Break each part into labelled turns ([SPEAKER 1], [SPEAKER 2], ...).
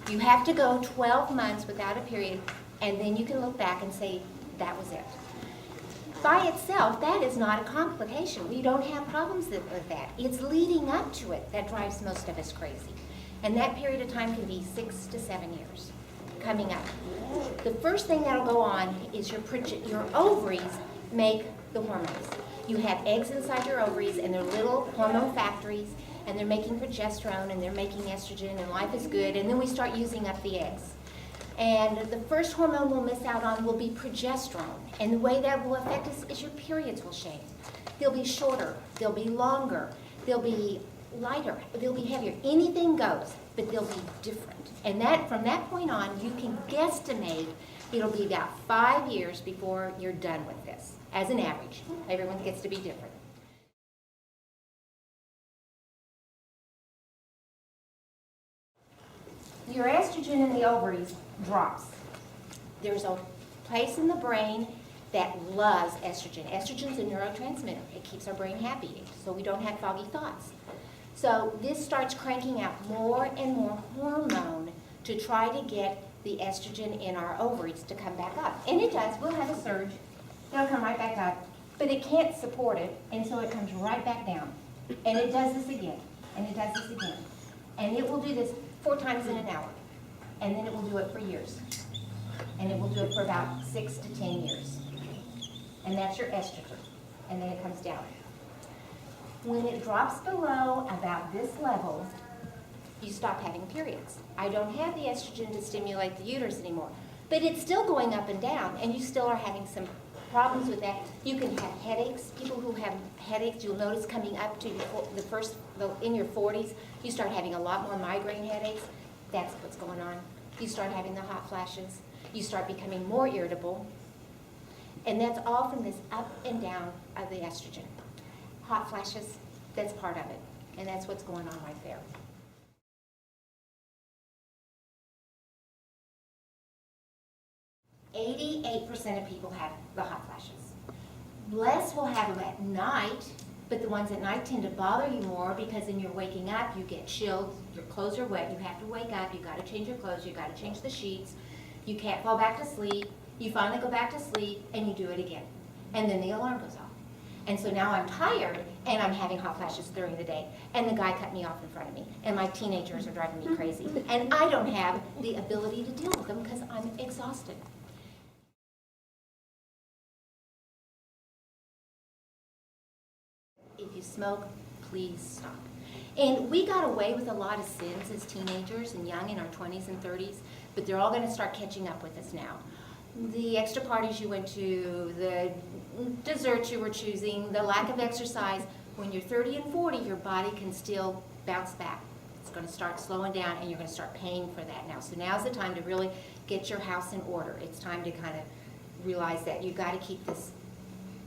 [SPEAKER 1] You have to go 12 months without a period, and then you can look back and say, that was it. By itself, that is not a complication. We don't have problems with that. It's leading up to it that drives most of us crazy. And that period of time can be 6 to 7 years coming up. The first thing that'll go on is your ovaries make the hormones. You have eggs inside your ovaries, and they're little hormone factories, and they're making progesterone, and they're making estrogen, and life is good, and then we start using up the eggs. And the first hormone we'll miss out on will be progesterone. And the way that will affect us is your periods will change. They'll be shorter, they'll be longer, they'll be lighter, they'll be heavier. Anything goes, but they'll be different. And that from that point on, you can guesstimate it'll be about 5 years before you're done with this, as an average. Everyone gets to be different. Your estrogen in the ovaries drops. There's a place in the brain that loves estrogen. Estrogen's a neurotransmitter. It keeps our brain happy, so we don't have foggy thoughts. So this starts cranking out more and more hormone to try to get the estrogen in our ovaries to come back up. And it does. We'll have a surge. It'll come right back up. But it can't support it, and so it comes right back down. And it does this again, and it does this again. And it will do this 4 times in an hour. And then it will do it for years. And it will do it for about 6 to 10 years. And that's your estrogen. And then it comes down. When it drops below about this level, you stop having periods. I don't have the estrogen to stimulate the uterus anymore. But it's still going up and down, and you still are having some problems with that. You can have headaches. People who have headaches, you'll notice coming up to in your 40s, you start having a lot more migraine headaches. That's what's going on. You start having the hot flashes. You start becoming more irritable. And that's all from this up and down of the estrogen. Hot flashes, that's part of it. And that's what's going on right there. %8% of people have the hot flashes. Less will have them at night, but the ones at night tend to bother you more because then you're waking up, you get chilled, your clothes are wet, you have to wake up, you got to change your clothes, you got to change the sheets, you can't fall back to sleep, you finally go back to sleep, and you do it again. And then the alarm goes off. And so now I'm tired, and I'm having hot flashes during the day, and the guy cut me off in front of me, and my teenagers are driving me crazy. And I don't have the ability to deal with them because I'm exhausted. If you smoke, please stop. And we got away with a lot of sins as teenagers and young in our 20s and 30s, but they're all going to start catching up with us now. The extra parties you went to, the desserts you were choosing, the lack of exercise. When you're 30 and 40, your body can still bounce back. It's going to start slowing down, and you're going to start paying for that now. So now's the time to really get your house in order. It's time to kind of realize that you've got to keep this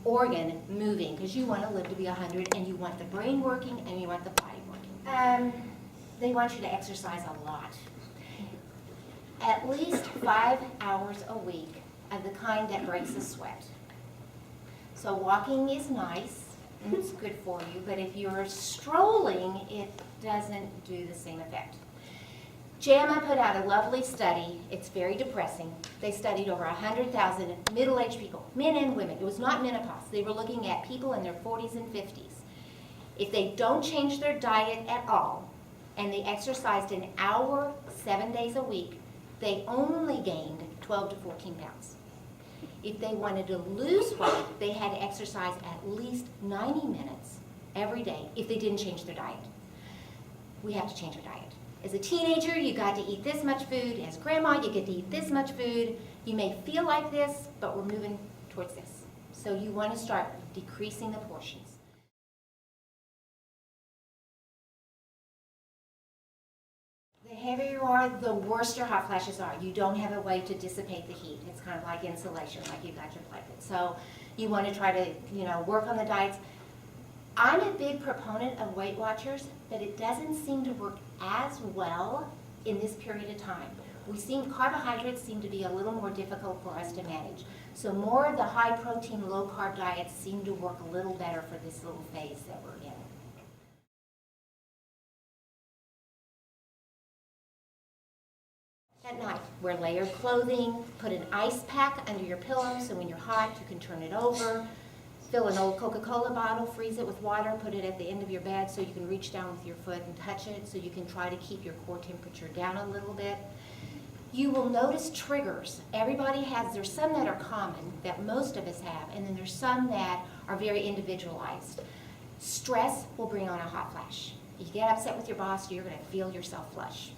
[SPEAKER 1] organ moving because you want to live to be 100, and you want the brain working, and you want the body working. They want you to exercise a lot. At least 5 hours a week of the kind that breaks a sweat. So walking is nice, and it's good for you, but if you're strolling, it doesn't do the same effect. JAMA put out a lovely study. It's very depressing. They studied over 100,000 middle-aged people, men and women. It was not menopause. They were looking at people in their 40s and 50s. If they don't change their diet at all, and they exercised an hour 7 days a week, they only gained 12 to 14 pounds. If they wanted to lose weight, they had to exercise at least 90 minutes every day if they didn't change their diet. We have to change our diet. As a teenager, you got to eat this much food. As grandma, you get to eat this much food. You may feel like this, but we're moving towards this. So you want to start decreasing the portions. The heavier you are, the worse your hot flashes are. You don't have a way to dissipate the heat. It's kind of like insulation, like you've got your blanket. So you want to try to, work on the diets. I'm a big proponent of Weight Watchers, but it doesn't seem to work as well in this period of time. Carbohydrates seem to be a little more difficult for us to manage. So more of the high protein, low carb diets seem to work a little better for this little phase that we're in. At night, wear layered clothing, put an ice pack under your pillow so when you're hot you can turn it over. Fill an old Coca-Cola bottle, freeze it with water, put it at the end of your bed so you can reach down with your foot and touch it so you can try to keep your core temperature down a little bit. You will notice triggers. Everybody has, there's some that are common that most of us have, and then there's some that are very individualized. Stress will bring on a hot flash. You get upset with your boss, you're going to feel yourself flush.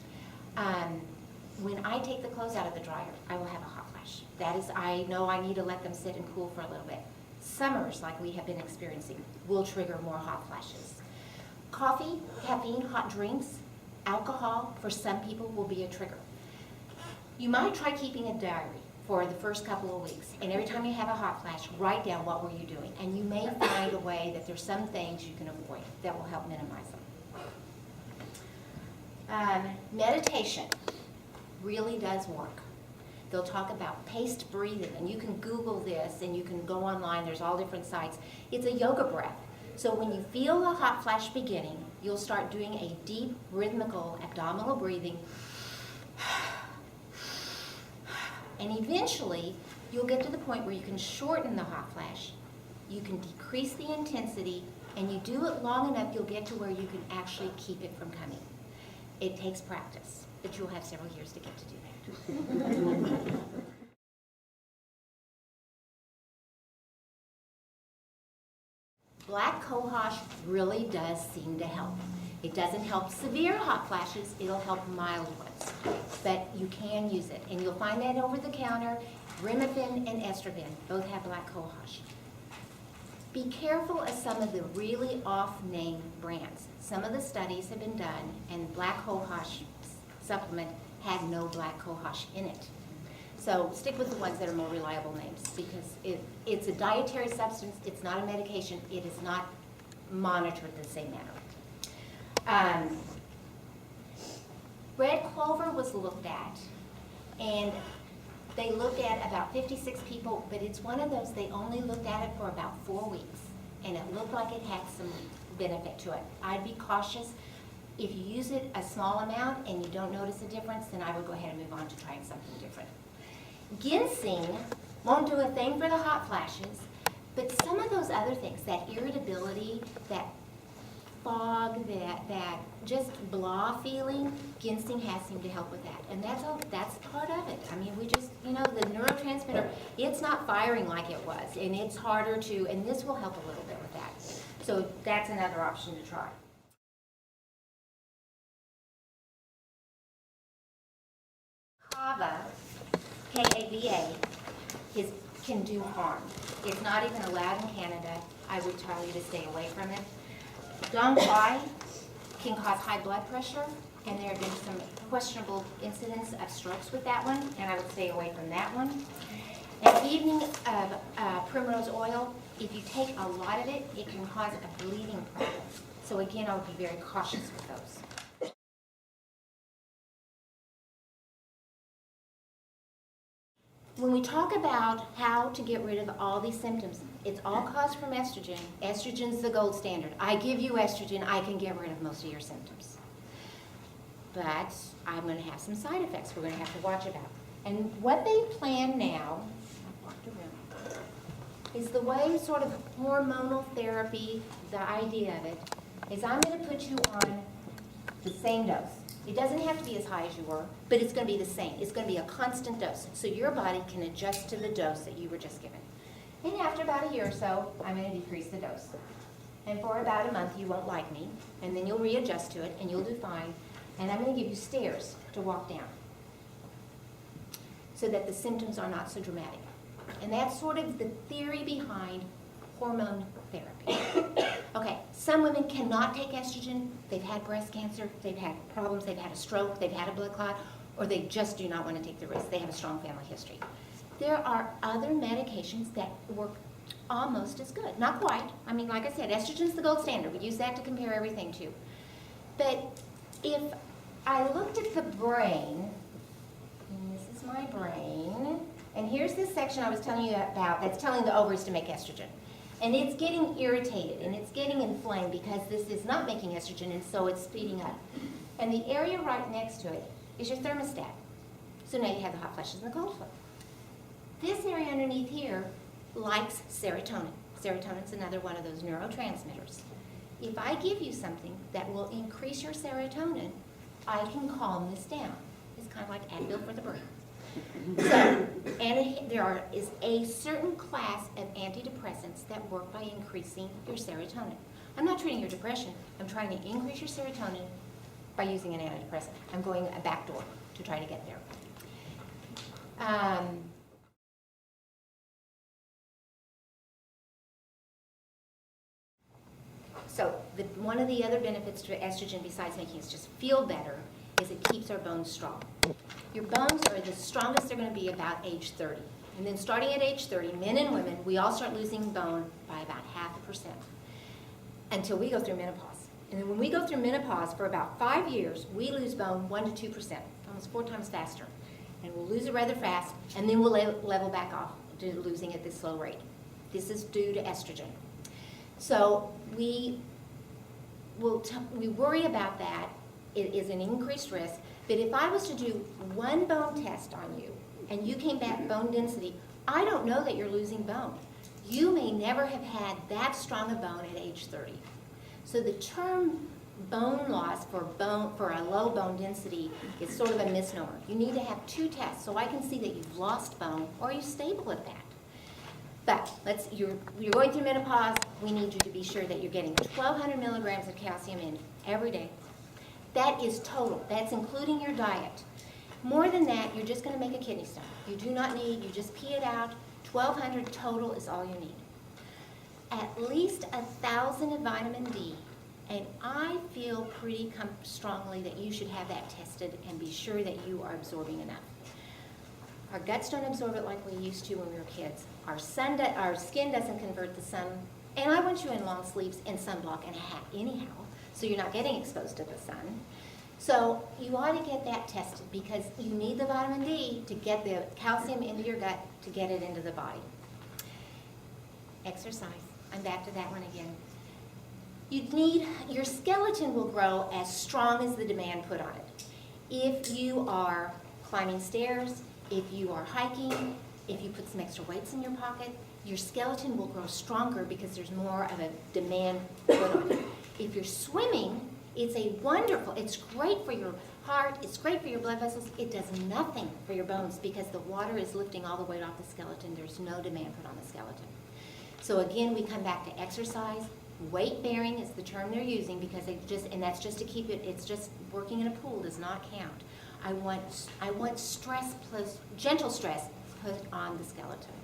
[SPEAKER 1] When I take the clothes out of the dryer, I will have a hot flash. That is, I know I need to let them sit and cool for a little bit. Summers, like we have been experiencing, will trigger more hot flashes. Coffee, caffeine, hot drinks, alcohol, for some people will be a trigger. You might try keeping a diary for the first couple of weeks, and every time you have a hot flash, write down what were you doing, and you may find a way that there's some things you can avoid that will help minimize them. Meditation really does work. They'll talk about paced breathing, and you can Google this, and you can go online, there's all different sites. It's a yoga breath. So when you feel a hot flash beginning, you'll start doing a deep, rhythmical, abdominal breathing, and eventually, you'll get to the point where you can shorten the hot flash, you can decrease the intensity, and you do it long enough, you'll get to where you can actually keep it from coming. It takes practice, but you'll have several years to get to do that. Black cohosh really does seem to help. It doesn't help severe hot flashes, it'll help mild ones. But you can use it, and you'll find that over the counter. Rimafen and Estroven both have black cohosh. Be careful of some of the really off-name brands. Some of the studies have been done, and black cohosh supplement had no black cohosh in it. So stick with the ones that are more reliable names, because it's a dietary substance, it's not a medication, it is not monitored the same manner. Red clover was looked at, and they looked at about 56 people, but it's one of those, they only looked at it for about 4 weeks, and it looked like it had some benefit to it. I'd be cautious. If you use it a small amount and you don't notice a difference, then I would go ahead and move on to trying something different. Ginseng won't do a thing for the hot flashes, but some of those other things, that irritability, that fog, that just blah feeling, ginseng has seemed to help with that. And that's part of it. I mean, we just, the neurotransmitter, it's not firing like it was, and it's harder to, and this will help a little bit with that. So that's another option to try. Kava, K-A-V-A, can do harm. It's not even allowed in Canada. I would tell you to stay away from it. Dong Quai can cause high blood pressure, and there have been some questionable incidents of strokes with that one, and I would stay away from that one. An evening of primrose oil, if you take a lot of it, it can cause a bleeding problem. So again, I would be very cautious with those. When we talk about how to get rid of all these symptoms, it's all caused from estrogen. Estrogen's the gold standard. I give you estrogen, I can get rid of most of your symptoms. But I'm going to have some side effects we're going to have to watch about. And what they plan now, I've walked around, is the way sort of hormonal therapy, the idea of it, is I'm going to put you on the same dose. It doesn't have to be as high as you were, but it's going to be the same. It's going to be a constant dose, so your body can adjust to the dose that you were just given. And after about a year or so, I'm going to decrease the dose. And for about a month, you won't like me, and then you'll readjust to it, and you'll do fine. And I'm going to give you stairs to walk down so that the symptoms are not so dramatic. And that's sort of the theory behind hormone therapy. Okay, some women cannot take estrogen. They've had breast cancer, they've had problems, they've had a stroke, they've had a blood clot, or they just do not want to take the risk. They have a strong family history. There are other medications that work almost as good. Not quite. I mean, like I said, estrogen's the gold standard. We use that to compare everything to. But if I looked at the brain, and this is my brain, and here's this section I was telling you about that's telling the ovaries to make estrogen. And it's getting irritated, and it's getting inflamed because this is not making estrogen, and so it's speeding up. And the area right next to it is your thermostat. So now you have the hot flushes and the cold flow. This area underneath here likes serotonin. Serotonin's another one of those neurotransmitters. If I give you something that will increase your serotonin, I can calm this down. It's kind of like Advil for the brain. So, and there is a certain class of antidepressants that work by increasing your serotonin. I'm not treating your depression. I'm trying to increase your serotonin by using an antidepressant. I'm going a back door to try to get there. So one of the other benefits to estrogen, besides making us just feel better, is it keeps our bones strong. Your bones are the strongest they're going to be about age 30. And then starting at age 30, men and women, we all start losing bone by about 0.5% until we go through menopause. And then when we go through menopause for about 5 years, we lose bone 1 to 2%, almost 4 times faster. And we'll lose it rather fast, and then we'll level back off to losing at this slow rate. This is due to estrogen. So we worry about that. It is an increased risk. But if I was to do one bone test on you, and you came back bone density, I don't know that you're losing bone. You may never have had that strong a bone at age 30. So the term bone loss for a low bone density is sort of a misnomer. You need to have 2 tests so I can see that you've lost bone or you're stable at that. But you're going through menopause. We need you to be sure that you're getting 1,200 milligrams of calcium in every day. That is total. That's including your diet. More than that, you're just going to make a kidney stone. You do not need, you just pee it out. 1,200 total is all you need. At least 1,000 of vitamin D. And I feel pretty strongly that you should have that tested and be sure that you are absorbing enough. Our guts don't absorb it like we used to when we were kids. Our skin doesn't convert the sun. And I want you in long sleeves and sunblock and a hat anyhow, so you're not getting exposed to the sun. So you ought to get that tested because you need the vitamin D to get the calcium into your gut to get it into the body. Exercise. I'm back to that one again. Your skeleton will grow as strong as the demand put on it. If you are climbing stairs, if you are hiking, if you put some extra weights in your pocket, your skeleton will grow stronger because there's more of a demand put on it. If you're swimming, it's great for your heart, it's great for your blood vessels. It does nothing for your bones because the water is lifting all the weight off the skeleton. There's no demand put on the skeleton. So again, we come back to exercise. Weight bearing is the term they're using because and that's just to keep it, it's just working in a pool does not count. I want stress plus gentle stress put on the skeleton.